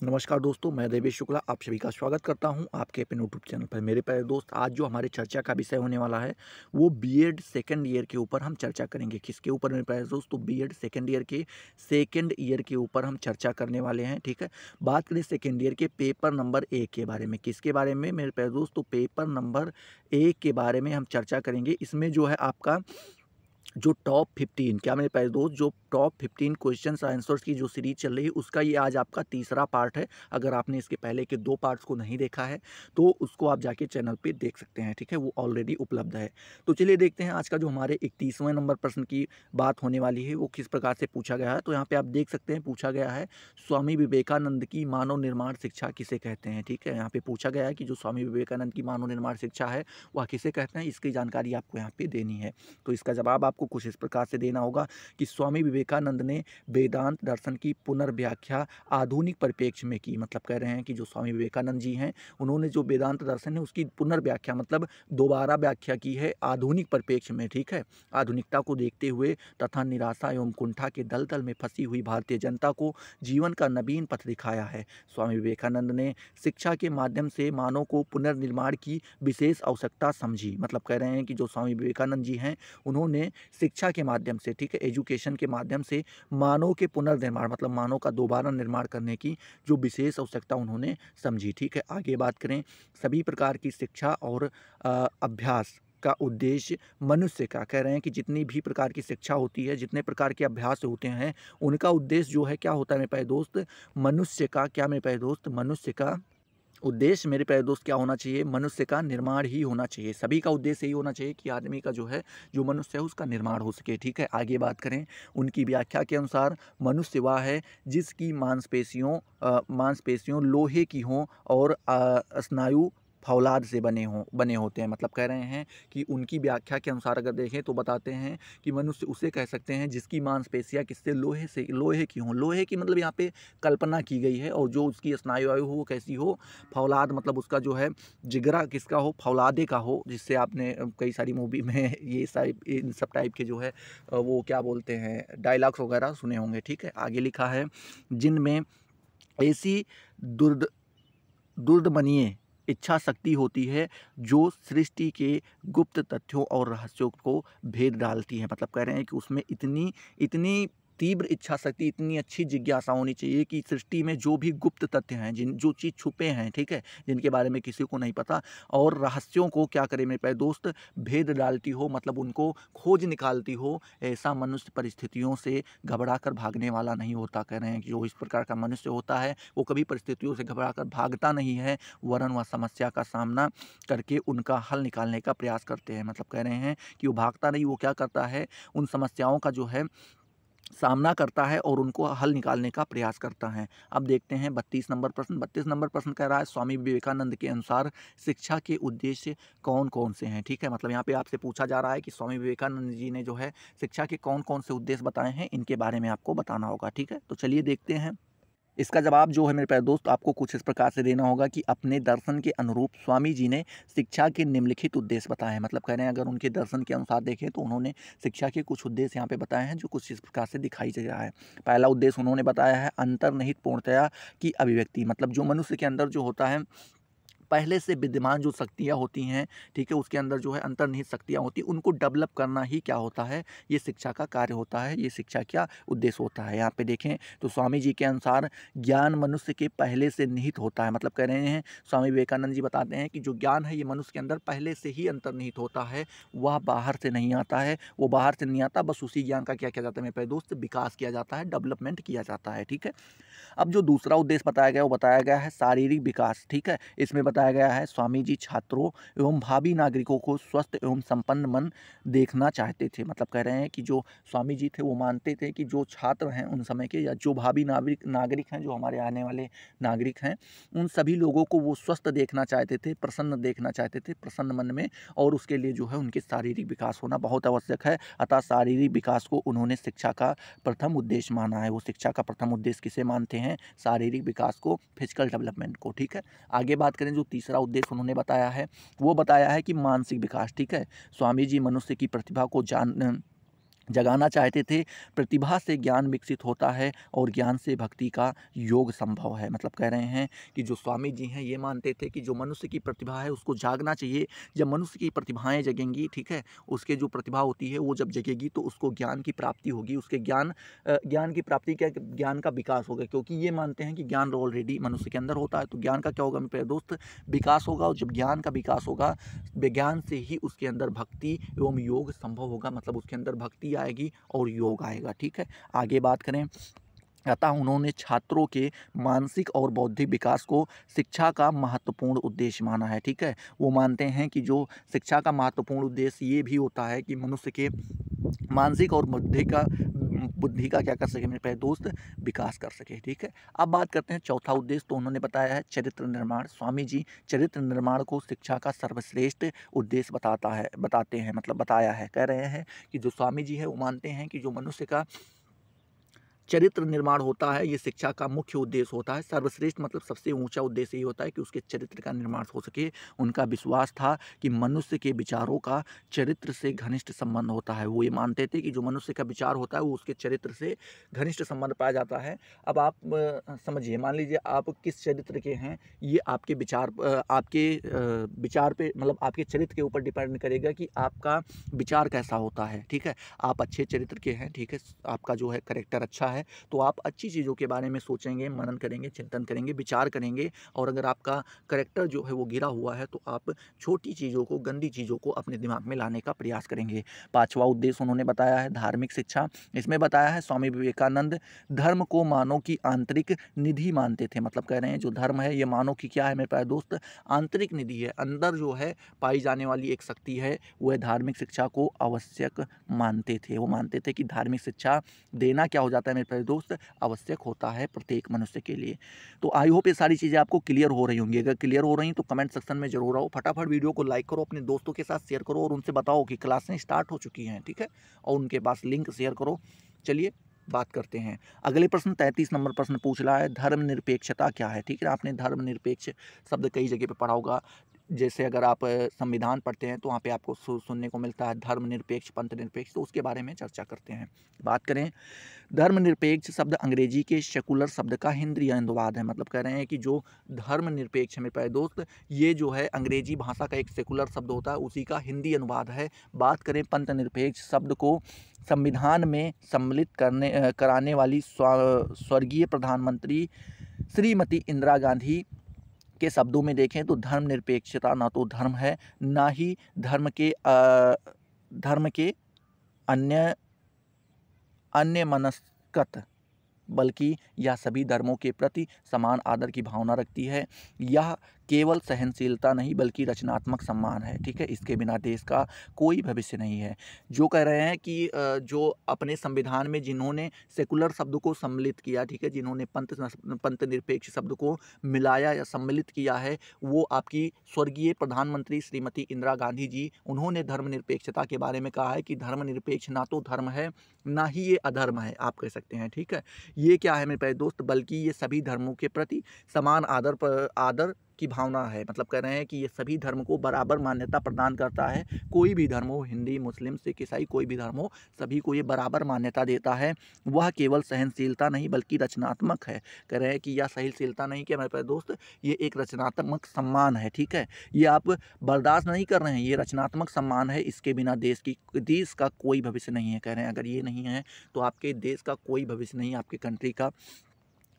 नमस्कार दोस्तों, मैं देवेश शुक्ला आप सभी का स्वागत करता हूं आपके अपने यूट्यूब चैनल पर। मेरे प्यारे दोस्त, आज जो हमारे चर्चा का विषय होने वाला है वो बीएड सेकंड ईयर के ऊपर हम चर्चा करेंगे। किसके ऊपर मेरे प्यारे दोस्त? तो बीएड सेकंड ईयर के ऊपर हम चर्चा करने वाले हैं। ठीक है, बात करें सेकंड ईयर के पेपर नंबर 1 के बारे में। किसके बारे में मेरे प्यारे दोस्त? तो पेपर नंबर 1 के बारे में हम चर्चा करेंगे। इसमें जो है आपका जो टॉप 15, क्या मेरे प्यारे दोस्त, जो टॉप 15 क्वेश्चंस आंसर्स की जो सीरीज चल रही है उसका ये आज आपका तीसरा पार्ट है। अगर आपने इसके पहले के 2 पार्ट्स को नहीं देखा है तो उसको आप जाके चैनल पे देख सकते हैं। ठीक है, वो ऑलरेडी उपलब्ध है। तो चलिए देखते हैं आज का जो हमारे 31वें नंबर प्रश्न की बात होने वाली है वो किस प्रकार से पूछा गया है। तो यहाँ पे आप देख सकते हैं पूछा गया है, स्वामी विवेकानंद की मानव निर्माण शिक्षा किसे कहते हैं। ठीक है, यहाँ पे पूछा गया है कि जो स्वामी विवेकानंद की मानव निर्माण शिक्षा है वह किसे कहते हैं, इसकी जानकारी आपको यहाँ पे देनी है। तो इसका जवाब आपको कुछ इस प्रकार से देना होगा कि स्वामी विवेकानंद ने वेदांत दर्शन की पुनर्व्याख्या आधुनिक परिप्रेक्ष्य में की। मतलब कह रहे हैं कि जो स्वामी विवेकानंद जी हैं उन्होंने जो वेदांत दर्शन है उसकी पुनर्व्याख्या मतलब दोबारा व्याख्या की है आधुनिक परिप्रेक्ष्य में। ठीक है, आधुनिकता को देखते हुए तथा निराशा एवं कुंठा के दलदल में फंसी हुई भारतीय जनता को जीवन का नवीन पथ दिखाया है। स्वामी विवेकानंद ने शिक्षा के माध्यम से मानव को पुनर्निर्माण की विशेष आवश्यकता समझी। मतलब कह रहे हैं कि जो स्वामी विवेकानंद जी हैं उन्होंने शिक्षा के माध्यम से, ठीक है, एजुकेशन के माध्यम से मानव के पुनर्निर्माण मतलब मानव का दोबारा निर्माण करने की जो विशेष आवश्यकता उन्होंने समझी। ठीक है, आगे बात करें, सभी प्रकार की शिक्षा और अभ्यास का उद्देश्य मनुष्य का, कह रहे हैं कि जितनी भी प्रकार की शिक्षा होती है, जितने प्रकार के अभ्यास होते हैं, उनका उद्देश्य जो है क्या होता है मेरे प्यारे दोस्त? मनुष्य का, क्या मेरे प्यारे दोस्त? मनुष्य का उद्देश्य मेरे प्यारे दोस्त क्या होना चाहिए? मनुष्य का निर्माण ही होना चाहिए। सभी का उद्देश्य यही होना चाहिए कि आदमी का जो है, जो मनुष्य है उसका निर्माण हो सके। ठीक है, आगे बात करें, उनकी व्याख्या के अनुसार मनुष्य वह है जिसकी मांसपेशियों लोहे की हों और स्नायु फौलाद से बने होते हैं। मतलब कह रहे हैं कि उनकी व्याख्या के अनुसार अगर देखें तो बताते हैं कि मनुष्य उसे कह सकते हैं जिसकी मांसपेशियाँ किससे, लोहे की हों। लोहे की मतलब यहाँ पे कल्पना की गई है, और जो उसकी स्नायु वायु हो वो कैसी हो? फौलाद, मतलब उसका जो है जिगरा किसका हो? फौलादे का हो। जिससे आपने कई सारी मूवी में ये इन सब टाइप के जो है वो क्या बोलते हैं, डायलॉग्स वगैरह सुने होंगे। ठीक है, आगे लिखा है, जिनमें ऐसी दुर्द दुर्दमनीय इच्छा शक्ति होती है जो सृष्टि के गुप्त तथ्यों और रहस्यों को भेद डालती है। मतलब कह रहे हैं कि उसमें इतनी इतनी तीव्र इच्छा शक्ति, इतनी अच्छी जिज्ञासा होनी चाहिए कि सृष्टि में जो भी गुप्त तथ्य हैं, जो चीज़ छुपे हैं, ठीक है, जिनके बारे में किसी को नहीं पता, और रहस्यों को क्या करे मेरे प्यारे दोस्त? भेद डालती हो, मतलब उनको खोज निकालती हो। ऐसा मनुष्य परिस्थितियों से घबरा कर भागने वाला नहीं होता। कह रहे हैं कि जो इस प्रकार का मनुष्य होता है वो कभी परिस्थितियों से घबरा कर भागता नहीं है, वरन वह समस्या का सामना करके उनका हल निकालने का प्रयास करते हैं। मतलब कह रहे हैं कि वो भागता नहीं, वो क्या करता है? उन समस्याओं का जो है सामना करता है और उनको हल निकालने का प्रयास करता है। अब देखते हैं 32 नंबर प्रश्न। 32 नंबर प्रश्न कह रहा है, स्वामी विवेकानंद के अनुसार शिक्षा के उद्देश्य कौन-कौन से हैं? ठीक है, मतलब यहाँ पे आपसे पूछा जा रहा है कि स्वामी विवेकानंद जी ने जो है शिक्षा के कौन-कौन से उद्देश्य बताए हैं, इनके बारे में आपको बताना होगा। ठीक है, तो चलिए देखते हैं। इसका जवाब जो है मेरे प्यारे दोस्त आपको कुछ इस प्रकार से देना होगा कि अपने दर्शन के अनुरूप स्वामी जी ने शिक्षा के निम्नलिखित उद्देश्य बताए हैं। मतलब कह रहे हैं अगर उनके दर्शन के अनुसार देखें तो उन्होंने शिक्षा के कुछ उद्देश्य यहाँ पे बताए हैं जो कुछ इस प्रकार से दिखाई दे रहा है। पहला उद्देश्य उन्होंने बताया है अंतर्निहित पूर्णतया की अभिव्यक्ति। मतलब जो मनुष्य के अंदर जो होता है पहले से विद्यमान जो शक्तियाँ होती हैं, ठीक है, उसके अंदर जो है अंतर्निहित शक्तियाँ होती हैं, उनको डेवलप करना ही क्या होता है? ये शिक्षा का कार्य होता है, ये शिक्षा क्या उद्देश्य होता है। यहाँ पे देखें तो स्वामी जी के अनुसार ज्ञान मनुष्य के पहले से निहित होता है। मतलब कह रहे हैं, स्वामी विवेकानंद जी बताते हैं कि जो ज्ञान है ये मनुष्य के अंदर पहले से ही अंतर्निहित होता है, वह बाहर से नहीं आता है, वो बाहर से नहीं आता, बस उसी ज्ञान का क्या किया जाता है मेरे प्यारे दोस्त? विकास किया जाता है, डेवलपमेंट किया जाता है। ठीक है, अब जो दूसरा उद्देश्य बताया गया वो बताया गया है शारीरिक विकास। ठीक है, इसमें बताया गया है स्वामी जी छात्रों एवं भावी नागरिकों को स्वस्थ एवं संपन्न मन देखना चाहते थे। मतलब कह रहे हैं कि जो स्वामी जी थे वो मानते थे कि जो छात्र हैं उन समय के, या जो भावी नागरिक नागरिक हैं, जो हमारे आने वाले नागरिक हैं, उन सभी लोगों को वो स्वस्थ देखना चाहते थे, प्रसन्न देखना चाहते थे, प्रसन्न मन में, और उसके लिए जो है उनके शारीरिक विकास होना बहुत आवश्यक है। अतः शारीरिक विकास को उन्होंने शिक्षा का प्रथम उद्देश्य माना है। वो शिक्षा का प्रथम उद्देश्य किसे मानते हैं? शारीरिक विकास को, फिजिकल डेवलपमेंट को। ठीक है, आगे बात करें, जो तीसरा उद्देश्य उन्होंने बताया है वो बताया है कि मानसिक विकास। ठीक है, स्वामी जी मनुष्य की प्रतिभा को जगाना चाहते थे। प्रतिभा से ज्ञान विकसित होता है और ज्ञान से भक्ति का योग संभव है। मतलब कह रहे हैं कि जो स्वामी जी हैं ये मानते थे कि जो मनुष्य की प्रतिभा है उसको जागना चाहिए। जब मनुष्य की प्रतिभाएं जगेंगी, ठीक है, उसके जो प्रतिभा होती है वो जब जगेगी तो उसको ज्ञान की प्राप्ति होगी। उसके ज्ञान की प्राप्ति क्या, ज्ञान का विकास होगा, क्योंकि ये मानते हैं कि ज्ञान ऑलरेडी मनुष्य के अंदर होता है। तो ज्ञान का क्या होगा मेरे प्यारे दोस्त, विकास होगा। और जब ज्ञान का विकास होगा, विज्ञान से ही उसके अंदर भक्ति एवं योग संभव होगा। मतलब उसके अंदर भक्ति आएगी और योग आएगा। ठीक है, आगे बात करें। अतः उन्होंने छात्रों के मानसिक और बौद्धिक विकास को शिक्षा का महत्वपूर्ण उद्देश्य माना है। ठीक है, वो मानते हैं कि जो शिक्षा का महत्वपूर्ण उद्देश्य ये भी होता है कि मनुष्य के मानसिक और बुद्धि का क्या कर सके मेरे प्यारे दोस्त, विकास कर सके। ठीक है, अब बात करते हैं चौथा उद्देश्य। तो उन्होंने बताया है चरित्र निर्माण। स्वामी जी चरित्र निर्माण को शिक्षा का सर्वश्रेष्ठ उद्देश्य बताते हैं, मतलब बताया है। कह रहे हैं कि जो स्वामी जी है वो मानते हैं कि जो मनुष्य का चरित्र निर्माण होता है ये शिक्षा का मुख्य उद्देश्य होता है। सर्वश्रेष्ठ मतलब सबसे ऊंचा उद्देश्य ये होता है कि उसके चरित्र का निर्माण हो सके। उनका विश्वास था कि मनुष्य के विचारों का चरित्र से घनिष्ठ संबंध होता है। वो ये मानते थे कि जो मनुष्य का विचार होता है वो उसके चरित्र से घनिष्ठ संबंध पाया जाता है। अब आप समझिए, मान लीजिए आप किस चरित्र के हैं, ये आपके विचार पे, मतलब आपके चरित्र के ऊपर डिपेंड करेगा कि आपका विचार कैसा होता है। ठीक है, आप अच्छे चरित्र के हैं, ठीक है, आपका जो है करेक्टर अच्छा है, तो आप अच्छी चीज़ों के बारे में सोचेंगे, मनन करेंगे, चिंतन करेंगे, विचार करेंगे। और अगर आपका करेक्टर जो है वो गिरा हुआ है तो आप छोटी चीज़ों को, गंदी चीज़ों को अपने दिमाग में लाने का प्रयास करेंगे। पांचवा उद्देश्य उन्होंने बताया है धार्मिक शिक्षा। इसमें बताया है स्वामी विवेकानंद धर्म को मानव की आंतरिक निधि मानते थे। मतलब कह रहे हैं जो धर्म है ये मानव की क्या है मेरे प्यारे दोस्त, आंतरिक निधि है। अंदर जो है पाई जाने वाली एक शक्ति है, वह धार्मिक शिक्षा को आवश्यक मानते थे। वो मानते थे कि धार्मिक शिक्षा देना क्या हो जाता है मेरे प्यारे दोस्त, आवश्यक होता है प्रत्येक मनुष्य के लिए। तो आई होप ये सारी चीज़ें आपको क्लियर हो रही होंगी। अगर क्लियर हो रही तो कमेंट सेक्शन में जरूर आओ। फटाफट वीडियो को लाइक करो, अपने दोस्तों के साथ शेयर करो और उनसे बताओ कि क्लासें स्टार्ट हो चुकी हैं। ठीक है, और उनके पास लिंक शेयर करो। चलिए बात करते हैं अगले प्रश्न। 33 नंबर प्रश्न पूछ रहा है धर्मनिरपेक्षता क्या है। ठीक है, आपने धर्मनिरपेक्ष शब्द कई जगह पे पढ़ा होगा। जैसे अगर आप संविधान पढ़ते हैं तो वहाँ पे आपको सुनने को मिलता है धर्मनिरपेक्ष, पंथनिरपेक्ष। तो उसके बारे में चर्चा करते हैं। बात करें, धर्मनिरपेक्ष शब्द अंग्रेजी के सेकुलर शब्द का हिंदी अनुवाद है। मतलब कह रहे हैं कि जो धर्मनिरपेक्ष है मेरे प्यारे दोस्त, ये जो है अंग्रेजी भाषा का एक सेकुलर शब्द होता है, उसी का हिंदी अनुवाद है। बात करें पंथनिरपेक्ष शब्द को संविधान में सम्मिलित कराने वाली स्वर्गीय प्रधानमंत्री श्रीमती इंदिरा गांधी के शब्दों में देखें तो धर्मनिरपेक्षता ना तो धर्म है, ना ही धर्म के अन्य मनस्कत, बल्कि यह सभी धर्मों के प्रति समान आदर की भावना रखती है। यह केवल सहनशीलता नहीं बल्कि रचनात्मक सम्मान है। ठीक है, इसके बिना देश का कोई भविष्य नहीं है। जो कह रहे हैं कि जो अपने संविधान में जिन्होंने सेकुलर शब्द को सम्मिलित किया, ठीक है, जिन्होंने पंथ निरपेक्ष शब्द को मिलाया या सम्मिलित किया है, वो आपकी स्वर्गीय प्रधानमंत्री श्रीमती इंदिरा गांधी जी। उन्होंने धर्मनिरपेक्षता के बारे में कहा है कि धर्मनिरपेक्ष ना तो धर्म है, ना ही ये अधर्म है, आप कह सकते हैं। ठीक है, ये क्या है मेरे प्यारे दोस्त, बल्कि ये सभी धर्मों के प्रति समान आदर की भावना है। मतलब कह रहे हैं कि ये सभी धर्म को बराबर मान्यता प्रदान करता है। कोई भी धर्म हो, हिंदी, मुस्लिम, सिख, ईसाई, कोई भी धर्म हो, सभी को ये बराबर मान्यता देता है। वह केवल सहनशीलता नहीं बल्कि रचनात्मक है। कह रहे हैं कि यह सहनशीलता नहीं क्या मेरे प्यारे दोस्त, ये एक रचनात्मक सम्मान है। ठीक है, ये आप बर्दाश्त नहीं कर रहे हैं, ये रचनात्मक सम्मान है। इसके बिना देश का कोई भविष्य नहीं है। कह रहे हैं अगर ये नहीं है तो आपके देश का कोई भविष्य नहीं है, आपके कंट्री का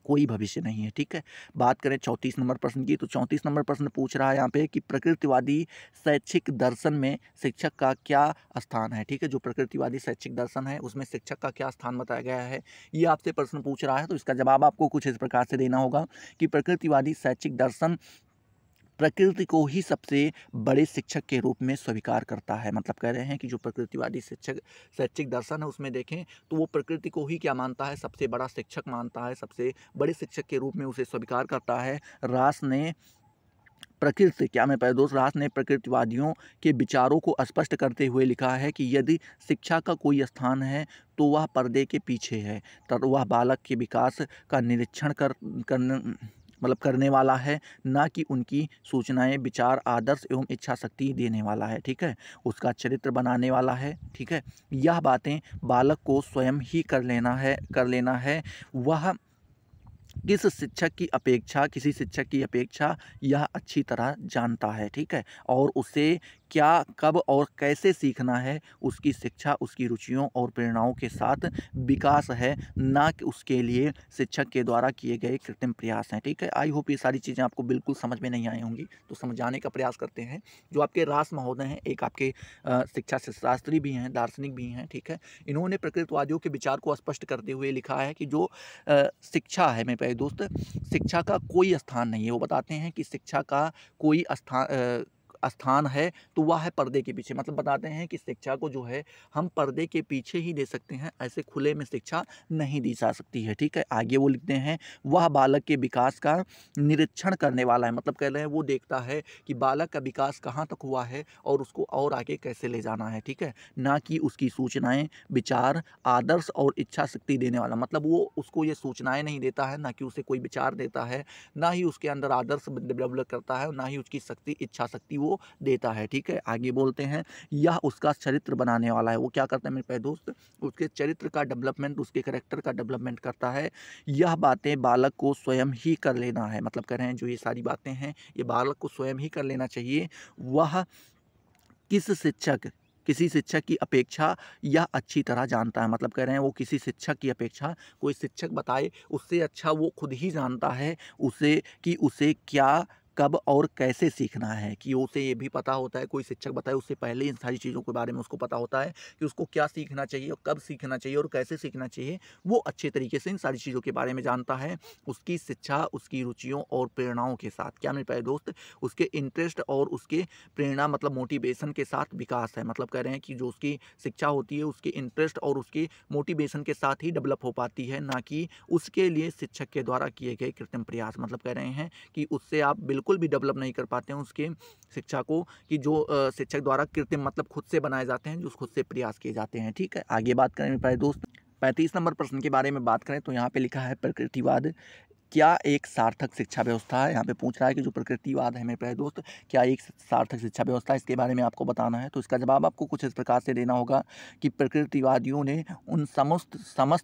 कोई भविष्य नहीं है। ठीक है, बात करें 34 नंबर प्रश्न की। तो 34 नंबर प्रश्न पूछ रहा है यहाँ पे कि प्रकृतिवादी शैक्षिक दर्शन में शिक्षक का क्या स्थान है। ठीक है, जो प्रकृतिवादी शैक्षिक दर्शन है उसमें शिक्षक का क्या स्थान बताया गया है, ये आपसे प्रश्न पूछ रहा है। तो इसका जवाब आपको कुछ इस प्रकार से देना होगा कि प्रकृतिवादी शैक्षिक दर्शन प्रकृति को ही सबसे बड़े शिक्षक के रूप में स्वीकार करता है। मतलब कह रहे हैं कि जो प्रकृतिवादी शैक्षिक दर्शन है उसमें देखें तो वो प्रकृति को ही क्या मानता है, सबसे बड़ा शिक्षक मानता है, सबसे बड़े शिक्षक के रूप में उसे स्वीकार करता है। रास ने प्रकृतिवादियों के विचारों को स्पष्ट करते हुए लिखा है कि यदि शिक्षा का कोई स्थान है तो वह पर्दे के पीछे है। तब वह बालक के विकास का निरीक्षण मतलब करने वाला है, ना कि उनकी सूचनाएं, विचार, आदर्श एवं इच्छा शक्ति देने वाला है। ठीक है, उसका चरित्र बनाने वाला है। ठीक है, यह बातें बालक को स्वयं ही कर लेना है। वह किसी शिक्षक की अपेक्षा यह अच्छी तरह जानता है। ठीक है, और उसे क्या, कब और कैसे सीखना है, उसकी शिक्षा उसकी रुचियों और प्रेरणाओं के साथ विकास है, ना कि उसके लिए शिक्षक के द्वारा किए गए कृत्रिम प्रयास हैं। ठीक है, आई होप ये सारी चीज़ें आपको बिल्कुल समझ में नहीं आई होंगी, तो समझाने का प्रयास करते हैं। जो आपके रास महोदय हैं, एक आपके शिक्षा शास्त्री भी हैं, दार्शनिक भी हैं। ठीक है, इन्होंने प्रकृतवादियों के विचार को स्पष्ट करते हुए लिखा है कि जो शिक्षा है मेरे प्यारे दोस्त, शिक्षा का कोई स्थान नहीं है। वो बताते हैं कि शिक्षा का कोई स्थान है तो वह है पर्दे के पीछे। मतलब बताते हैं कि शिक्षा को जो है हम पर्दे के पीछे ही दे सकते हैं, ऐसे खुले में शिक्षा नहीं दी जा सकती है। ठीक है, आगे वो लिखते हैं, वह बालक के विकास का निरीक्षण करने वाला है। मतलब कह रहे हैं वो देखता है कि बालक का विकास कहाँ तक हुआ है और उसको और आगे कैसे ले जाना है। ठीक है, ना कि उसकी सूचनाएं, विचार, आदर्श और इच्छा शक्ति देने वाला। मतलब वो उसको ये सूचनाएं नहीं देता है, ना कि उसे कोई विचार देता है, ना ही उसके अंदर आदर्श डेवलप करता है, ना ही उसकी शक्ति, इच्छा शक्ति वो देता है। ठीक है, आगे बोलते हैं, यह उसका चरित्र बनाने वाला है। वो क्या करता है मेरे प्यारे दोस्त, उसके चरित्र का डेवलपमेंट, उसके कैरेक्टर का डेवलपमेंट करता है। यह बातें बालक को स्वयं ही कर लेना है। मतलब कह रहे हैं जो ये सारी बातें हैं ये बालक को स्वयं ही कर लेना चाहिए। वह किसी शिक्षक की अपेक्षा यह अच्छी तरह जानता है। मतलब कह रहे हैं वो किसी शिक्षक की अपेक्षा, कोई शिक्षक बताए उससे अच्छा वो खुद ही जानता है उसे क्या, कब और कैसे सीखना है। कि उसे ये भी पता होता है, कोई शिक्षक बताए उससे पहले इन सारी चीज़ों के बारे में उसको पता होता है कि उसको क्या सीखना चाहिए और कब सीखना चाहिए और कैसे सीखना चाहिए। वो अच्छे तरीके से इन सारी चीज़ों के बारे में जानता है। उसकी शिक्षा उसकी रुचियों और प्रेरणाओं के साथ, क्या मेरे प्यारे दोस्त, उसके इंटरेस्ट और उसके प्रेरणा मतलब मोटिवेशन के साथ विकास है। मतलब कह रहे हैं कि जो उसकी शिक्षा होती है उसके इंटरेस्ट और उसके मोटिवेशन के साथ ही डेवलप हो पाती है, ना कि उसके लिए शिक्षक के द्वारा किए गए कृत्रिम प्रयास। मतलब कह रहे हैं कि उससे आप बिल्कुल भी डेवलप नहीं कर पाते हैं उसके शिक्षा को, कि जो शिक्षक द्वारा कृत्रिम मतलब खुद से बनाए जाते हैं, जो खुद से प्रयास किए जाते हैं। ठीक है, आगे बात करें मेरे प्यारे दोस्त, 35 नंबर प्रश्न के बारे में बात करें तो यहाँ पे लिखा है, प्रकृतिवाद क्या एक सार्थक शिक्षा व्यवस्था है। यहाँ पे पूछ रहा है कि जो प्रकृतिवाद है मेरे प्यारे दोस्त, क्या एक सार्थक शिक्षा व्यवस्था है, इसके बारे में आपको बताना है। तो इसका जवाब आपको कुछ इस प्रकार से देना होगा कि प्रकृतिवादियों ने उन समस्त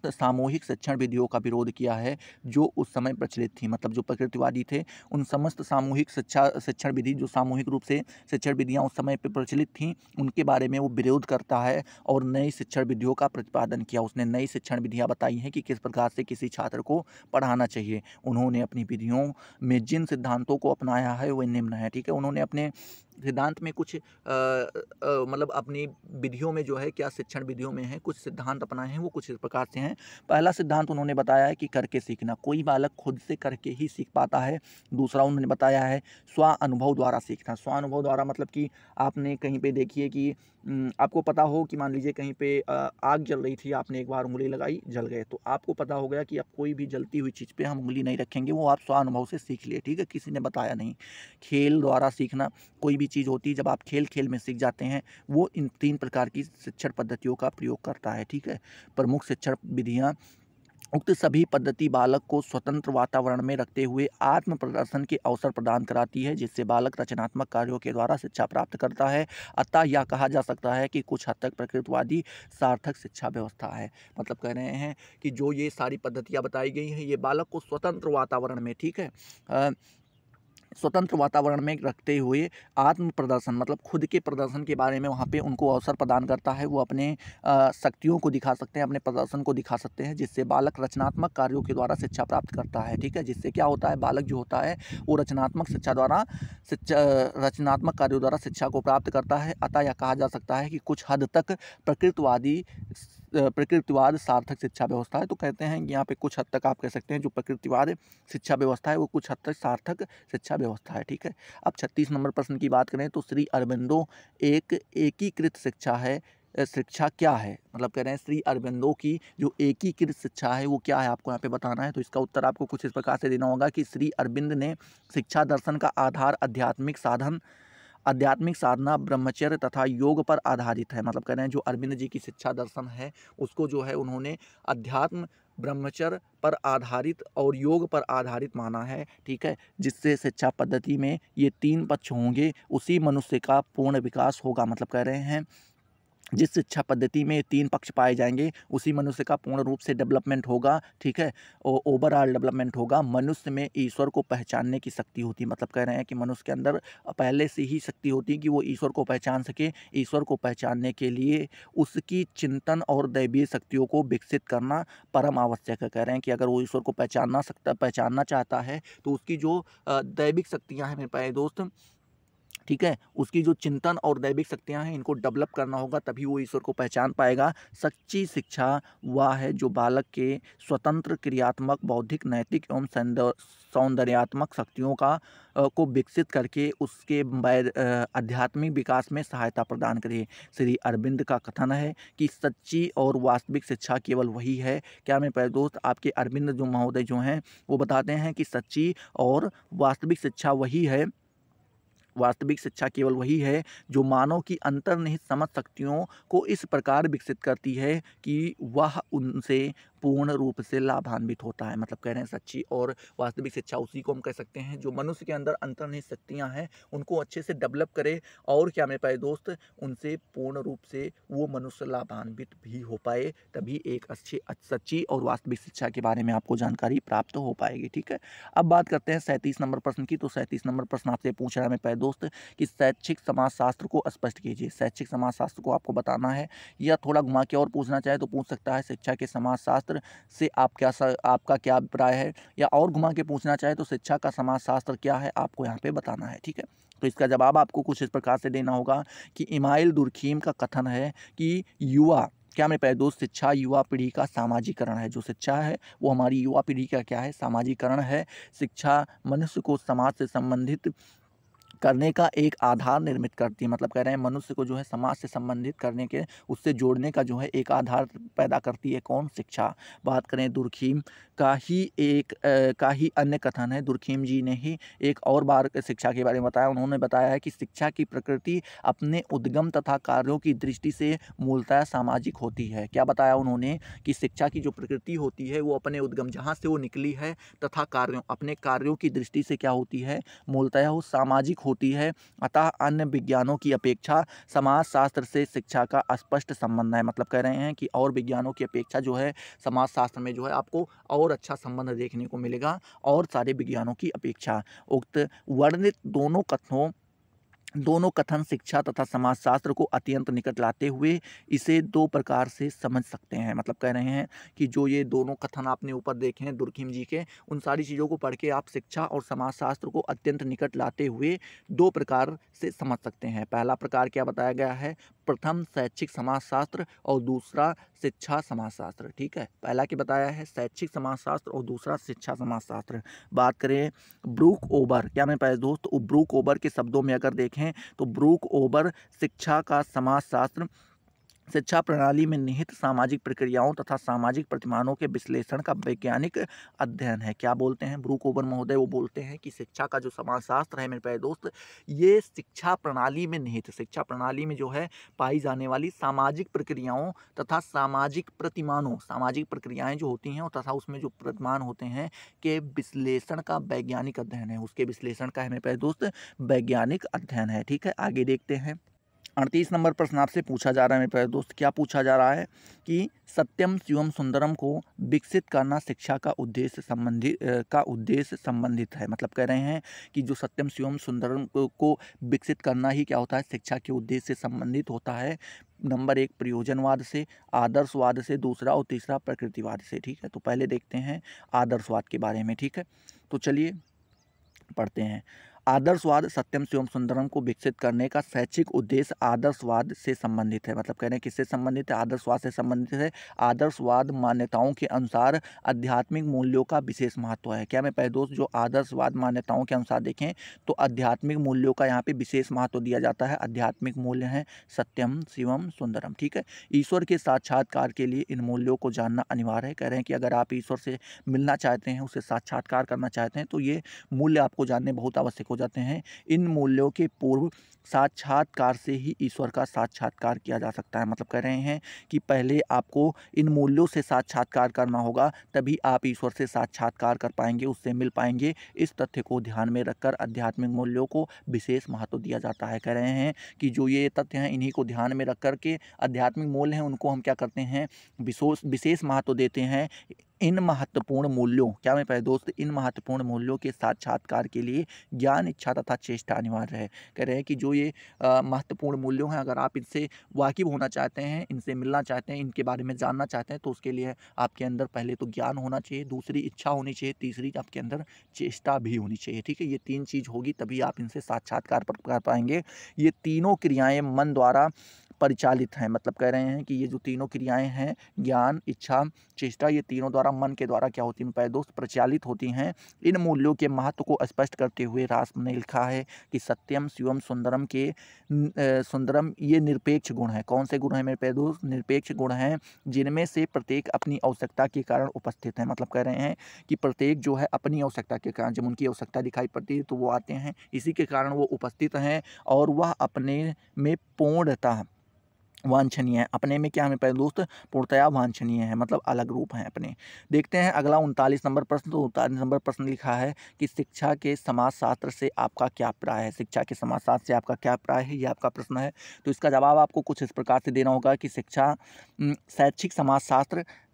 सामूहिक शिक्षण विधियों का विरोध किया है जो उस समय प्रचलित थी। मतलब जो प्रकृतिवादी थे उन समस्त सामूहिक शिक्षण विधि, जो सामूहिक रूप से शिक्षण विधियाँ उस समय पर प्रचलित थीं, उनके बारे में वो विरोध करता है और नई शिक्षण विधियों का प्रतिपादन किया। उसने नई शिक्षण विधियाँ बताई हैं कि किस प्रकार से किसी छात्र को पढ़ाना चाहिए। उन्होंने अपनी विधियों में जिन सिद्धांतों को अपनाया है वे निम्न है। ठीक है, उन्होंने अपने सिद्धांत में कुछ मतलब अपनी विधियों में जो है, क्या शिक्षण विधियों में है, कुछ सिद्धांत अपनाए हैं, वो कुछ इस प्रकार से हैं। पहला सिद्धांत उन्होंने बताया है कि करके सीखना, कोई बालक खुद से करके ही सीख पाता है। दूसरा उन्होंने बताया है स्व अनुभव द्वारा सीखना। स्व अनुभव द्वारा मतलब कि आपने कहीं पे देखिए कि आपको पता हो कि मान लीजिए कहीं पे आग जल रही थी, आपने एक बार उंगली लगाई, जल गए, तो आपको पता हो गया कि अब कोई भी जलती हुई चीज़ पे हम उंगली नहीं रखेंगे, वो आप स्व अनुभव से सीख लिए। ठीक है, किसी ने बताया नहीं। खेल द्वारा सीखना, कोई भी चीज़ होती है जब आप खेल खेल में सीख जाते हैं, वो इन 3 प्रकार की शिक्षण पद्धतियों का प्रयोग करता है। ठीक है, प्रमुख शिक्षण विधियाँ, उक्त सभी पद्धति बालक को स्वतंत्र वातावरण में रखते हुए आत्म प्रदर्शन के अवसर प्रदान कराती है, जिससे बालक रचनात्मक कार्यों के द्वारा शिक्षा प्राप्त करता है। अतः यह कहा जा सकता है कि कुछ हद तक प्रकृतवादी सार्थक शिक्षा व्यवस्था है। मतलब कह रहे हैं कि जो ये सारी पद्धतियाँ बताई गई हैं ये बालक को स्वतंत्र वातावरण में, ठीक है, स्वतंत्र वातावरण में रखते हुए आत्म प्रदर्शन मतलब खुद के प्रदर्शन के बारे में वहाँ पे उनको अवसर प्रदान करता है। वो अपने शक्तियों को दिखा सकते हैं, अपने प्रदर्शन को दिखा सकते हैं, जिससे बालक रचनात्मक कार्यों के द्वारा शिक्षा प्राप्त करता है। ठीक है, जिससे क्या होता है, बालक जो होता है वो रचनात्मक कार्यों द्वारा शिक्षा को प्राप्त करता है। अतः यह कहा जा सकता है कि कुछ हद तक प्रकृतिवाद सार्थक शिक्षा व्यवस्था है। तो कहते हैं कि यहाँ पे कुछ हद तक आप कह सकते हैं जो प्रकृतिवाद शिक्षा व्यवस्था है वो कुछ हद तक सार्थक शिक्षा व्यवस्था है। ठीक है, अब 36 नंबर प्रश्न की बात करें तो श्री अरबिंदो एक एकीकृत शिक्षा है। शिक्षा क्या है, मतलब कह रहे हैं श्री अरबिंदो की जो एकीकृत शिक्षा है वो क्या है, आपको यहाँ पे बताना है। तो इसका उत्तर आपको कुछ इस प्रकार से देना होगा कि श्री अरविंद ने शिक्षा दर्शन का आधार आध्यात्मिक साधना, ब्रह्मचर्य तथा योग पर आधारित है। मतलब कह रहे हैं जो अरविंद जी की शिक्षा दर्शन है उसको जो है उन्होंने अध्यात्म, ब्रह्मचर्य पर आधारित और योग पर आधारित माना है। ठीक है, जिससे शिक्षा पद्धति में ये 3 पक्ष होंगे, उसी मनुष्य का पूर्ण विकास होगा। मतलब कह रहे हैं जिस शिक्षा पद्धति में 3 पक्ष पाए जाएंगे उसी मनुष्य का पूर्ण रूप से डेवलपमेंट होगा। ठीक है, और ओवरऑल डेवलपमेंट होगा। मनुष्य में ईश्वर को पहचानने की शक्ति होती है। मतलब कह रहे हैं कि मनुष्य के अंदर पहले से ही शक्ति होती है कि वो ईश्वर को पहचान सके। ईश्वर को पहचानने के लिए उसकी चिंतन और दैवीय शक्तियों को विकसित करना परम आवश्यक है। कह रहे हैं कि अगर वो ईश्वर को पहचानना चाहता है तो उसकी जो दैविक शक्तियाँ हैं मेरे प्यारे दोस्त, ठीक है, उसकी जो चिंतन और दैविक शक्तियाँ हैं इनको डेवलप करना होगा, तभी वो ईश्वर को पहचान पाएगा। सच्ची शिक्षा वह है जो बालक के स्वतंत्र, क्रियात्मक, बौद्धिक, नैतिक एवं सौंदर्यात्मक शक्तियों को विकसित करके उसके आध्यात्मिक विकास में सहायता प्रदान करे। श्री अरविंद का कथन है कि सच्ची और वास्तविक शिक्षा केवल वही है। क्या मेरे प्यारे दोस्त, आपके अरविंद जो महोदय जो हैं वो बताते हैं कि सच्ची और वास्तविक शिक्षा वही है, वास्तविक शिक्षा केवल वही है जो मानव की अंतर्निहित समझ शक्तियों को इस प्रकार विकसित करती है कि वह उनसे पूर्ण रूप से लाभान्वित होता है। मतलब कह रहे हैं सच्ची और वास्तविक शिक्षा उसी को हम कह सकते हैं जो मनुष्य के अंदर अंतर्निहित शक्तियाँ हैं उनको अच्छे से डेवलप करे और क्या मेरे प्यारे दोस्त उनसे पूर्ण रूप से वो मनुष्य लाभान्वित भी हो पाए, तभी एक अच्छी सच्ची और वास्तविक शिक्षा के बारे में आपको जानकारी प्राप्त हो पाएगी। ठीक है, अब बात करते हैं 37 नंबर प्रश्न की। तो 37 नंबर प्रश्न आपसे पूछ रहा है मेरे प्यारे दोस्त कि शैक्षिक समाजशास्त्र को स्पष्ट कीजिए। शैक्षिक समाजशास्त्र को आपको बताना है, या थोड़ा घुमा के और पूछना चाहे तो पूछ सकता है शिक्षा के समाजशास्त्र से आपका क्या अभिप्राय है, या और घुमा के पूछना चाहे तो शिक्षा का समाजशास्त्र क्या है आपको यहाँ पे बताना है। ठीक है, तो इसका जवाब आपको कुछ इस प्रकार से देना होगा कि इमाइल दुर्खीम का कथन है कि युवा, क्या मेरे प्यारे दोस्त, शिक्षा युवा पीढ़ी का सामाजिकरण है। जो शिक्षा है वो हमारी युवा पीढ़ी का क्या है, सामाजिकरण है। शिक्षा मनुष्य को समाज से संबंधित करने का एक आधार निर्मित करती है। मतलब कह रहे हैं मनुष्य को जो है समाज से संबंधित करने के, उससे जोड़ने का जो है एक आधार पैदा करती है। कौन? शिक्षा। बात करें दुर्खीम का ही अन्य कथन है। दुर्खीम जी ने ही एक और बार शिक्षा के बारे में बताया। उन्होंने बताया है कि शिक्षा की प्रकृति अपने उद्गम तथा कार्यों की दृष्टि से मूलतः सामाजिक होती है। क्या बताया उन्होंने कि शिक्षा की जो प्रकृति होती है वो अपने उद्गम, जहाँ से वो निकली है, तथा अपने कार्यों की दृष्टि से क्या होती है, मूलतः वो सामाजिक होती है। अतः अन्य विज्ञानों की अपेक्षा समाजशास्त्र से शिक्षा का स्पष्ट संबंध है। मतलब कह रहे हैं कि और विज्ञानों की अपेक्षा जो है समाजशास्त्र में जो है आपको और अच्छा संबंध देखने को मिलेगा और सारे विज्ञानों की अपेक्षा। उक्त वर्णित दोनों कथन शिक्षा तथा समाजशास्त्र को अत्यंत निकट लाते हुए इसे 2 प्रकार से समझ सकते हैं। मतलब कह रहे हैं कि जो ये दोनों कथन आपने ऊपर देखे हैं दुर्खीम जी के, उन सारी चीज़ों को पढ़ के आप शिक्षा और समाजशास्त्र को अत्यंत निकट लाते हुए 2 प्रकार से समझ सकते हैं। पहला प्रकार क्या बताया गया है, प्रथम शैक्षिक समाजशास्त्र और दूसरा शिक्षा समाजशास्त्र। ठीक है, पहला क्या बताया है, शैक्षिक समाजशास्त्र और दूसरा शिक्षा समाजशास्त्र। बात करें ब्रूक ओबर, क्या मेरे पास दोस्त ब्रूक ओबर के शब्दों में अगर देखें तो ब्रूक ओबर शिक्षा का समाजशास्त्र शिक्षा प्रणाली में निहित सामाजिक प्रक्रियाओं तथा सामाजिक प्रतिमानों के विश्लेषण का वैज्ञानिक अध्ययन है। क्या बोलते हैं ब्रूक ओबर महोदय, वो बोलते हैं कि शिक्षा का जो समाजशास्त्र है मेरे प्यारे दोस्त, ये शिक्षा प्रणाली में निहित, शिक्षा प्रणाली में जो है पाई जाने वाली सामाजिक प्रक्रियाओं तथा सामाजिक प्रतिमानों, सामाजिक प्रक्रियाएं जो होती हैं तथा उसमें जो प्रतिमान होते हैं के विश्लेषण का वैज्ञानिक अध्ययन है। उसके विश्लेषण का है मेरे प्यारे दोस्त वैज्ञानिक अध्ययन है। ठीक है, आगे देखते हैं। 38 नंबर प्रश्न आपसे पूछा जा रहा है मेरे प्यारे दोस्त। क्या पूछा जा रहा है कि सत्यम शिवम सुंदरम को विकसित करना शिक्षा का उद्देश्य संबंधित है। मतलब कह रहे हैं कि जो सत्यम शिवम सुंदरम को विकसित करना ही क्या होता है, शिक्षा के उद्देश्य से संबंधित होता है। नंबर 1 प्रयोजनवाद से, आदर्शवाद से, दूसरा और तीसरा प्रकृतिवाद से। ठीक है, तो पहले देखते हैं आदर्शवाद के बारे में। ठीक है, तो चलिए पढ़ते हैं। आदर्शवाद सत्यम शिवम सुंदरम को विकसित करने का शैक्षिक उद्देश्य आदर्शवाद से संबंधित है। मतलब कह रहे हैं किससे संबंधित है, आदर्शवाद से संबंधित है। आदर्शवाद मान्यताओं के अनुसार आध्यात्मिक मूल्यों का विशेष महत्व है। क्या मैं पहले दोस्त जो आदर्शवाद मान्यताओं के अनुसार देखें तो आध्यात्मिक मूल्यों का यहाँ पे विशेष महत्व दिया जाता है। आध्यात्मिक मूल्य हैं सत्यम शिवम सुंदरम। ठीक है, ईश्वर के साक्षात्कार के लिए इन मूल्यों को जानना अनिवार्य है। कह रहे हैं कि अगर आप ईश्वर से मिलना चाहते हैं, उससे साक्षात्कार करना चाहते हैं तो ये मूल्य आपको जानने बहुत आवश्यक हो जाते हैं। इन मूल्यों के पूर्व साक्षात्कार से ही ईश्वर का साक्षात्कार किया जा सकता है। मतलब कह रहे हैं कि पहले आपको इन मूल्यों से साक्षात्कार करना होगा, तभी आप ईश्वर से साक्षात्कार कर पाएंगे, उससे मिल पाएंगे। इस तथ्य को ध्यान में रखकर आध्यात्मिक मूल्यों को विशेष महत्व दिया जाता है। कह रहे हैं कि जो ये तथ्य हैं, इन्हीं को ध्यान में रख कर के आध्यात्मिक मूल्य हैं उनको हम क्या करते हैं, विशेष महत्व देते हैं। इन महत्वपूर्ण मूल्यों, क्या मैं पहले दोस्त, इन महत्वपूर्ण मूल्यों के साक्षात्कार के लिए ज्ञान, इच्छा तथा चेष्टा अनिवार्य है। कह रहे हैं कि जो ये महत्वपूर्ण मूल्यों हैं, अगर आप इनसे वाकिफ होना चाहते हैं, इनसे मिलना चाहते हैं, इनके बारे में जानना चाहते हैं, तो उसके लिए आपके अंदर पहले तो ज्ञान होना चाहिए, दूसरी इच्छा होनी चाहिए, तीसरी आपके अंदर चेष्टा भी होनी चाहिए। ठीक है, ये 3 चीज़ होगी तभी आप इनसे साक्षात्कार कर पाएंगे। ये तीनों क्रियाएं मन द्वारा परिचालित हैं। मतलब कह रहे हैं कि ये जो तीनों क्रियाएं हैं, ज्ञान, इच्छा, चेष्टा, ये तीनों द्वारा मन के द्वारा क्या होती हैं मेरे दोस्त, प्रचालित होती हैं। इन मूल्यों के महत्व को स्पष्ट करते हुए रास ने लिखा है कि सत्यम, शिवम, सुंदरम के सुंदरम ये निरपेक्ष गुण है। कौन से गुण हैं मेरे दोस्त, निरपेक्ष गुण हैं, जिनमें से प्रत्येक अपनी आवश्यकता के कारण उपस्थित है। मतलब कह रहे हैं कि प्रत्येक जो है अपनी आवश्यकता के कारण, जब उनकी आवश्यकता दिखाई पड़ती है तो वो आते हैं, इसी के कारण वो उपस्थित हैं, और वह अपने में पूर्णतः वांछनीय है। अपने में क्या है मेरे दोस्त, पूर्णतया वांछनीय है, मतलब अलग रूप हैं अपने। देखते हैं अगला 39 नंबर प्रश्न। तो 39 नंबर प्रश्न लिखा है कि शिक्षा के समाजशास्त्र से आपका क्या प्राय है। शिक्षा के समाजशास्त्र से आपका क्या प्राय है, ये आपका प्रश्न है। तो इसका जवाब आपको कुछ इस प्रकार से देना होगा कि शिक्षा शैक्षिक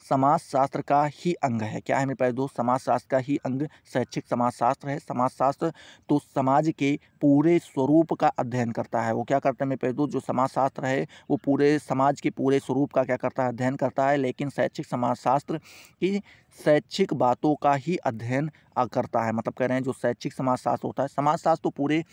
समाजशास्त्र का ही अंग है। क्या है मेरे प्यारे दोस्त, समाजशास्त्र का ही अंग शैक्षिक समाजशास्त्र है। समाजशास्त्र तो समाज के पूरे स्वरूप का अध्ययन करता है। वो क्या करता है मेरे प्यारे दोस्त, जो समाजशास्त्र है वो पूरे समाज के पूरे स्वरूप का क्या करता है, अध्ययन करता है। लेकिन शैक्षिक समाजशास्त्र की शैक्षिक बातों का ही अध्ययन करता है। मतलब कह रहे हैं जो शैक्षिक समाजशास्त्र होता है, समाजशास्त्र तो पूरे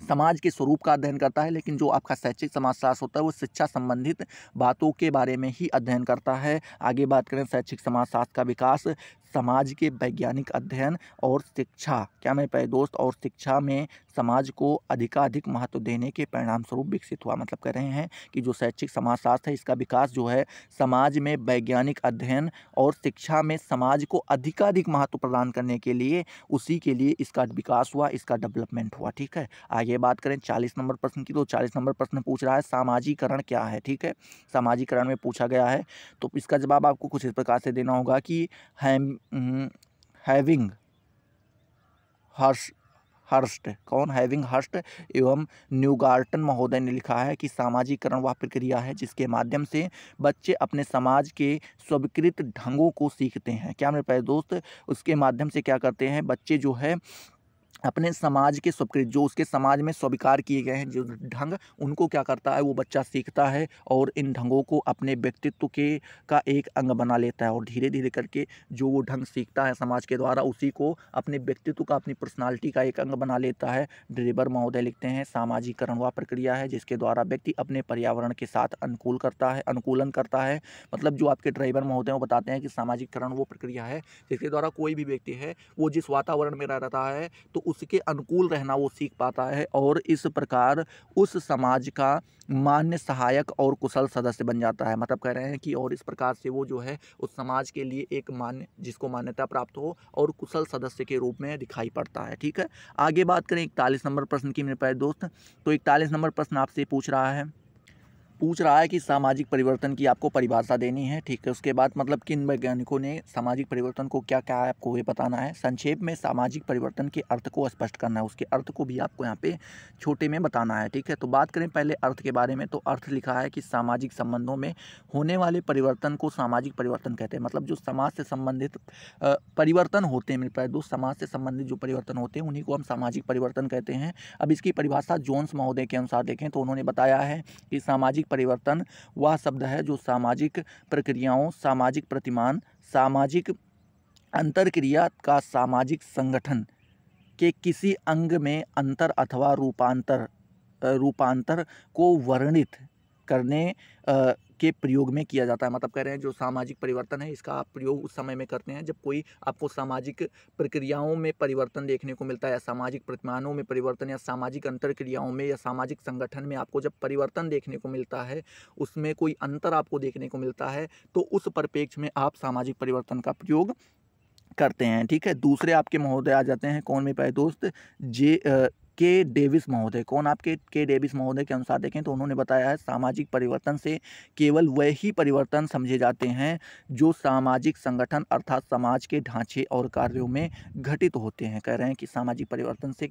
समाज के स्वरूप का अध्ययन करता है, लेकिन जो आपका शैक्षिक समाजशास्त्र होता है वो शिक्षा संबंधित बातों के बारे में ही अध्ययन करता है। आगे बात करें शैक्षिक समाजशास्त्र का विकास समाज के वैज्ञानिक अध्ययन और शिक्षा, क्या मेरे प्यारे दोस्त, और शिक्षा में समाज को अधिकाधिक महत्व देने के परिणाम स्वरूप विकसित हुआ। मतलब कह रहे हैं कि जो शैक्षिक समाजशास्त्र है इसका विकास जो है समाज में वैज्ञानिक अध्ययन और शिक्षा में समाज को अधिकाधिक महत्व प्रदान करने के लिए, उसी के लिए इसका विकास हुआ, इसका डेवलपमेंट हुआ। ठीक है, आगे बात करें 40 नंबर प्रश्न की। तो 40 नंबर प्रश्न पूछ रहा है सामाजिकरण क्या है। ठीक है, सामाजिकरण में पूछा गया है, तो इसका जवाब आपको कुछ इस प्रकार से देना होगा कि हैविंग हर्स्ट, कौन, हैविंग हर्स्ट एवं न्यूगार्टन महोदय ने लिखा है कि सामाजिकरण वह प्रक्रिया है जिसके माध्यम से बच्चे अपने समाज के स्वीकृत ढंगों को सीखते हैं। क्या मेरे प्यारे दोस्त, उसके माध्यम से क्या करते हैं बच्चे जो है अपने समाज के स्वीकृत, जो उसके समाज में स्वीकार किए गए हैं जो ढंग, उनको क्या करता है वो बच्चा सीखता है और इन ढंगों को अपने व्यक्तित्व के का एक अंग बना लेता है। और धीरे धीरे करके जो वो ढंग सीखता है समाज के द्वारा, उसी को अपने व्यक्तित्व का, अपनी पर्सनालिटी का एक अंग बना लेता है। ड्रेबर महोदय लिखते हैं सामाजिकरण वह प्रक्रिया है जिसके द्वारा व्यक्ति अपने पर्यावरण के साथ अनुकूलन करता है। मतलब जो आपके ड्राइवर महोदय वो बताते हैं कि सामाजिकरण वो प्रक्रिया है जिसके द्वारा कोई भी व्यक्ति है वो जिस वातावरण में रहता है तो उसके अनुकूल रहना वो सीख पाता है, और इस प्रकार उस समाज का मान्य, सहायक और कुशल सदस्य बन जाता है। मतलब कह रहे हैं कि और इस प्रकार से वो जो है उस समाज के लिए एक मान्य, जिसको मान्यता प्राप्त हो और कुशल सदस्य के रूप में दिखाई पड़ता है। ठीक है, आगे बात करें 41 नंबर प्रश्न की मेरे प्यारे दोस्त। तो 41 नंबर प्रश्न आपसे पूछ रहा है कि सामाजिक परिवर्तन की आपको परिभाषा देनी है। ठीक है, उसके बाद मतलब किन वैज्ञानिकों ने सामाजिक परिवर्तन को क्या क्या है आपको ये बताना है। संक्षेप में सामाजिक परिवर्तन के अर्थ को स्पष्ट करना है, उसके अर्थ को भी आपको यहाँ पे छोटे में बताना है। ठीक है, तो बात करें पहले अर्थ के बारे में। तो अर्थ लिखा है कि सामाजिक संबंधों में होने वाले परिवर्तन को सामाजिक परिवर्तन कहते हैं। मतलब जो समाज से संबंधित परिवर्तन होते हैं मेरे प्यारे दोस्त, समाज से संबंधित जो परिवर्तन होते हैं उन्हीं को हम सामाजिक परिवर्तन कहते हैं। अब इसकी परिभाषा जोन्स महोदय के अनुसार देखें तो उन्होंने बताया है कि सामाजिक परिवर्तन वह शब्द है जो सामाजिक प्रक्रियाओं, सामाजिक प्रतिमान, सामाजिक अंतरक्रिया का सामाजिक संगठन के किसी अंग में अंतर अथवा रूपांतर को वर्णित करने के प्रयोग में किया जाता है। मतलब कह रहे हैं जो सामाजिक परिवर्तन है इसका आप प्रयोग उस समय में करते हैं जब कोई आपको सामाजिक प्रक्रियाओं में परिवर्तन देखने को मिलता है, या सामाजिक प्रतिमानों में परिवर्तन, या सामाजिक अंतरक्रियाओं में, या सामाजिक संगठन में आपको जब परिवर्तन देखने को मिलता है, उसमें कोई अंतर आपको देखने को मिलता है, तो उस परिप्रेक्ष्य में आप सामाजिक परिवर्तन का प्रयोग करते हैं, ठीक है। दूसरे आपके महोदय आ जाते हैं, कौन मेरे प्यारे दोस्त, के डेविस महोदय। कौन आपके के डेविस महोदय के अनुसार देखें तो उन्होंने बताया है, सामाजिक परिवर्तन से केवल वही परिवर्तन समझे जाते हैं जो सामाजिक संगठन अर्थात समाज के ढांचे और कार्यों में घटित होते हैं। कह रहे हैं कि सामाजिक परिवर्तन से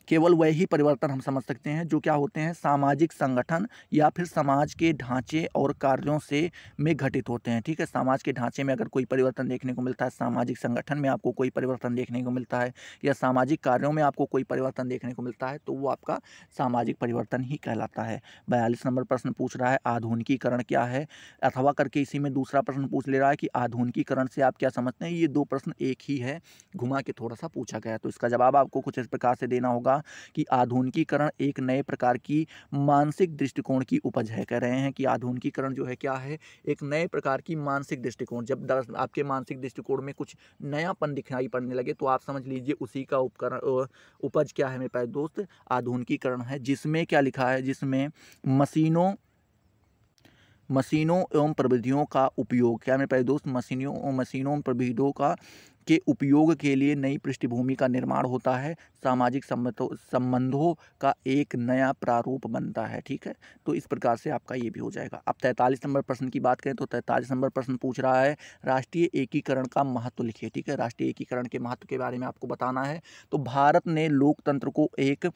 केवल वही परिवर्तन हम समझ सकते हैं जो क्या होते हैं, सामाजिक संगठन या फिर समाज के ढांचे और कार्यों से में घटित होते हैं, ठीक है। समाज के ढांचे में अगर कोई परिवर्तन देखने को मिलता है, सामाजिक संगठन में आपको कोई परिवर्तन देखने को मिलता है, या सामाजिक कार्यों में आपको कोई परिवर्तन देखने को मिलता है, तो वो आपका सामाजिक परिवर्तन ही कहलाता है। 42 नंबर प्रश्न पूछ रहा है, आधुनिकीकरण क्या है, अथवा करके इसी में दूसरा प्रश्न पूछ ले रहा है कि आधुनिकीकरण से आप क्या समझते हैं। ये दो प्रश्न एक ही है, घुमा के थोड़ा सा पूछा गया, तो इसका जवाब आपको कुछ इस प्रकार से देना होगा कि आधुनिकीकरण एक नए प्रकार की मानसिक दृष्टिकोण की उपज है। कह रहे हैं कि आधुनिकीकरण जो है क्या है, एक नए प्रकार की मानसिक दृष्टिकोण। जब आपके मानसिक दृष्टिकोण में कुछ नयापन दिखाई पड़ने लगे तो आप समझ लीजिए उसी का उपज क्या है मेरे प्यारे दोस्त, आधुनिकीकरण है। जिसमें क्या लिखा है, जिसमें मशीनों एवं प्रविधियों का उपयोग, क्या मेरे प्यारे दोस्त, मशीनों एवं प्रविधियों का के उपयोग के लिए नई पृष्ठभूमि का निर्माण होता है, सामाजिक संबंधों का एक नया प्रारूप बनता है, ठीक है। तो इस प्रकार से आपका ये भी हो जाएगा। अब 43 नंबर प्रश्न की बात करें तो 43 नंबर प्रश्न पूछ रहा है, राष्ट्रीय एकीकरण का महत्व लिखिए, ठीक है। राष्ट्रीय एकीकरण के महत्व के बारे में आपको बताना है। तो भारत ने लोकतंत्र को एक,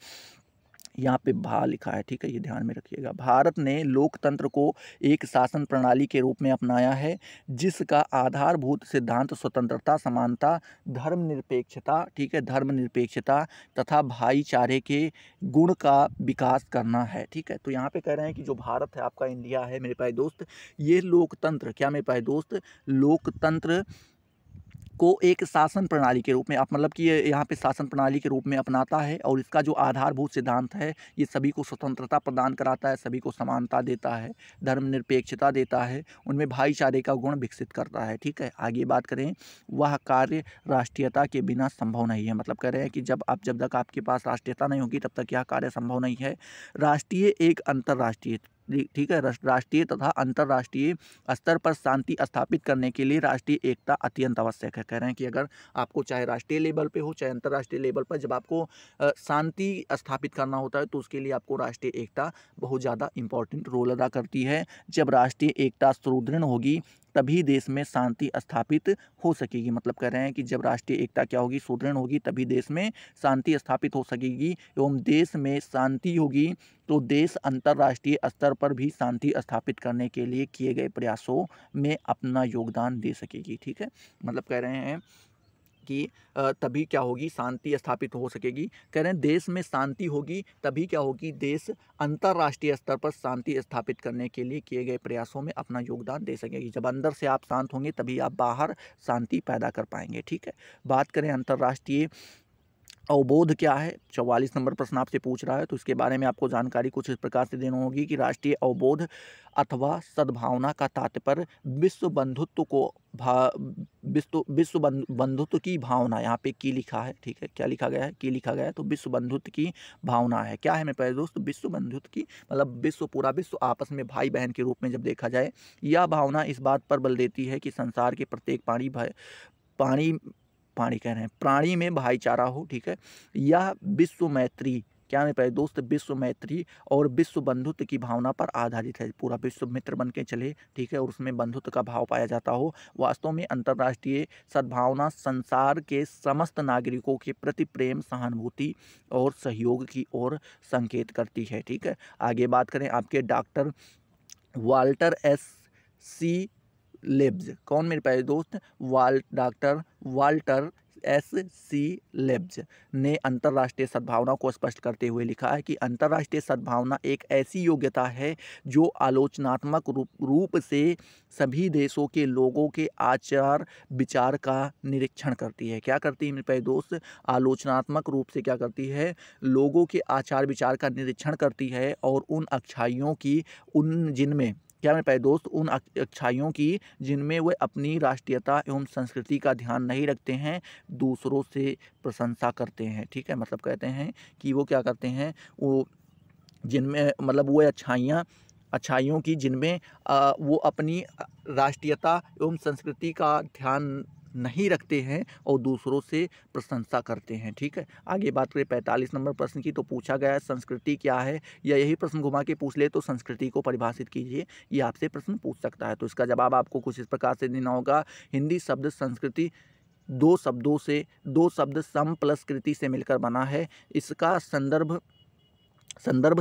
यहाँ पे भा लिखा है, ठीक है, ये ध्यान में रखिएगा। भारत ने लोकतंत्र को एक शासन प्रणाली के रूप में अपनाया है जिसका आधारभूत सिद्धांत स्वतंत्रता, समानता, धर्मनिरपेक्षता, ठीक है, धर्मनिरपेक्षता तथा भाईचारे के गुण का विकास करना है, ठीक है। तो यहाँ पे कह रहे हैं कि जो भारत है आपका, इंडिया है मेरे भाई दोस्त, ये लोकतंत्र, क्या मेरे भाई दोस्त, लोकतंत्र को एक शासन प्रणाली के रूप में, आप मतलब कि ये यहाँ पे शासन प्रणाली के रूप में अपनाता है, और इसका जो आधारभूत सिद्धांत है, ये सभी को स्वतंत्रता प्रदान कराता है, सभी को समानता देता है, धर्मनिरपेक्षता देता है, उनमें भाईचारे का गुण विकसित करता है, ठीक है। आगे बात करें, वह कार्य राष्ट्रीयता के बिना संभव नहीं है। मतलब कह रहे हैं कि जब तक आपके पास राष्ट्रीयता नहीं होगी तब तक यह कार्य संभव नहीं है। राष्ट्रीय एक अंतर्राष्ट्रीय, ठीक है, राष्ट्रीय तथा अंतर्राष्ट्रीय स्तर पर शांति स्थापित करने के लिए राष्ट्रीय एकता अत्यंत आवश्यक है। कह रहे हैं कि अगर आपको चाहे राष्ट्रीय लेवल पे हो चाहे अंतर्राष्ट्रीय लेवल पर, जब आपको शांति स्थापित करना होता है तो उसके लिए आपको राष्ट्रीय एकता बहुत ज़्यादा इंपॉर्टेंट रोल अदा करती है। जब राष्ट्रीय एकता सुदृढ़ होगी तभी देश में शांति स्थापित हो सकेगी। मतलब कह रहे हैं कि जब राष्ट्रीय एकता क्या होगी, सुदृढ़ होगी, तभी देश में शांति स्थापित हो सकेगी, एवं देश में शांति होगी तो देश अंतर्राष्ट्रीय स्तर पर भी शांति स्थापित करने के लिए किए गए प्रयासों में अपना योगदान दे सकेगी, ठीक है। मतलब कह रहे हैं कि तभी क्या होगी, शांति स्थापित हो सकेगी। कह रहे हैं देश में शांति होगी तभी क्या होगी, देश अंतर्राष्ट्रीय स्तर पर शांति स्थापित करने के लिए किए गए प्रयासों में अपना योगदान दे सकेगी। जब अंदर से आप शांत होंगे तभी आप बाहर शांति पैदा कर पाएंगे, ठीक है। बात करें अंतर्राष्ट्रीय अवबोध क्या है, 44 नंबर प्रश्न आपसे पूछ रहा है, तो इसके बारे में आपको जानकारी कुछ इस प्रकार से देनी होगी कि राष्ट्रीय अवबोध अथवा सद्भावना का तात्पर्य विश्व बंधुत्व को विश्व बंधुत्व की भावना, यहाँ पे की लिखा है, ठीक है, क्या लिखा गया है, की लिखा गया है, तो विश्व बंधुत्व की भावना है। क्या है मेरे प्यारे दोस्त, विश्व बंधुत्व की, मतलब विश्व, पूरा विश्व आपस में भाई बहन के रूप में जब देखा जाए, यह भावना इस बात पर बल देती है कि संसार के प्रत्येक प्राणी में भाईचारा हो, ठीक है। यह विश्व मैत्री, क्या मेरे प्यारे दोस्त, विश्व मैत्री और विश्व बंधुत्व की भावना पर आधारित है। पूरा विश्व मित्र बन के चले, ठीक है, और उसमें बंधुत्व का भाव पाया जाता हो। वास्तव में अंतर्राष्ट्रीय सद्भावना संसार के समस्त नागरिकों के प्रति प्रेम, सहानुभूति और सहयोग की ओर संकेत करती है, ठीक है। आगे बात करें आपके डॉक्टर वाल्टर एस सी लेब्ज, कौन मेरे प्यारे दोस्त, डॉक्टर वाल्टर एस सी लेब्ज ने अंतर्राष्ट्रीय सद्भावना को स्पष्ट करते हुए लिखा है कि अंतर्राष्ट्रीय सद्भावना एक ऐसी योग्यता है जो आलोचनात्मक रूप से सभी देशों के लोगों के आचार विचार का निरीक्षण करती है। क्या करती है मेरे प्यारे दोस्त, आलोचनात्मक रूप से क्या करती है, लोगों के आचार विचार का निरीक्षण करती है, और उन अच्छाइयों की, उन जिनमें, क्या मेरे प्यारे दोस्त, उन अच्छाइयों की जिनमें वे अपनी राष्ट्रीयता एवं संस्कृति का ध्यान नहीं रखते हैं, दूसरों से प्रशंसा करते हैं, ठीक है। मतलब कहते हैं कि वो क्या करते हैं, वो जिनमें, मतलब वो अच्छाइयों की जिनमें वो अपनी राष्ट्रीयता एवं संस्कृति का ध्यान नहीं रखते हैं और दूसरों से प्रशंसा करते हैं। ठीक है, आगे बात करें 45 नंबर प्रश्न की, तो पूछा गया है संस्कृति क्या है, या यही प्रश्न घुमा के पूछ ले तो संस्कृति को परिभाषित कीजिए, ये आपसे प्रश्न पूछ सकता है। तो इसका जवाब आपको कुछ इस प्रकार से देना होगा। हिंदी शब्द संस्कृति दो शब्द सम प्लस कृति से मिलकर बना है। इसका संदर्भ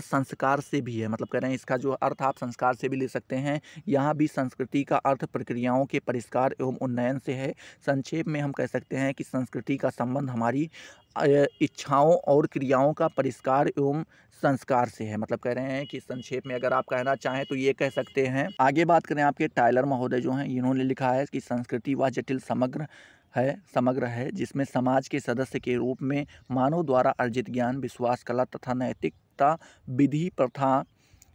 संस्कार से भी है, मतलब कह रहे हैं इसका जो अर्थ आप संस्कार से भी ले सकते हैं। यहाँ भी संस्कृति का अर्थ प्रक्रियाओं के परिष्कार एवं उन्नयन से है। संक्षेप में हम कह सकते हैं कि संस्कृति का संबंध हमारी इच्छाओं और क्रियाओं का परिष्कार एवं संस्कार से है। मतलब कह रहे हैं कि संक्षेप में अगर आप कहना चाहें तो ये कह सकते हैं। आगे बात करें आपके टायलर महोदय जो हैं, इन्होंने लिखा है कि संस्कृति वह जटिल समग्र है जिसमें समाज के सदस्य के रूप में मानव द्वारा अर्जित ज्ञान, विश्वास, कला तथा नैतिकता, विधि, प्रथा,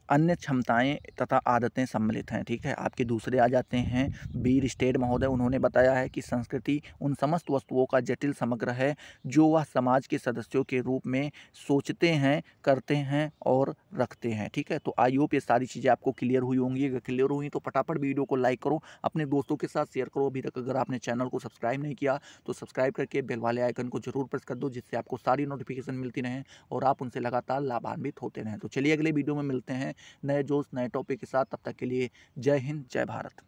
अन्य क्षमताएं तथा आदतें सम्मिलित हैं। ठीक है, आपके दूसरे आ जाते हैं बीर स्टेड महोदय। उन्होंने बताया है कि संस्कृति उन समस्त वस्तुओं का जटिल समग्र है जो वह समाज के सदस्यों के रूप में सोचते हैं, करते हैं और रखते हैं। ठीक है, तो आई होप ये सारी चीज़ें आपको क्लियर हुई होंगी। अगर क्लियर हुई तो फटाफट वीडियो को लाइक करो, अपने दोस्तों के साथ शेयर करो। अभी तक अगर आपने चैनल को सब्सक्राइब नहीं किया तो सब्सक्राइब करके बेल वाले आइकन को जरूर प्रेस कर दो, जिससे आपको सारी नोटिफिकेशन मिलती रहें और आप उनसे लगातार लाभान्वित होते रहें। तो चलिए अगले वीडियो में मिलते हैं नए जोश नए टॉपिक के साथ। तब तक के लिए जय हिंद, जय भारत।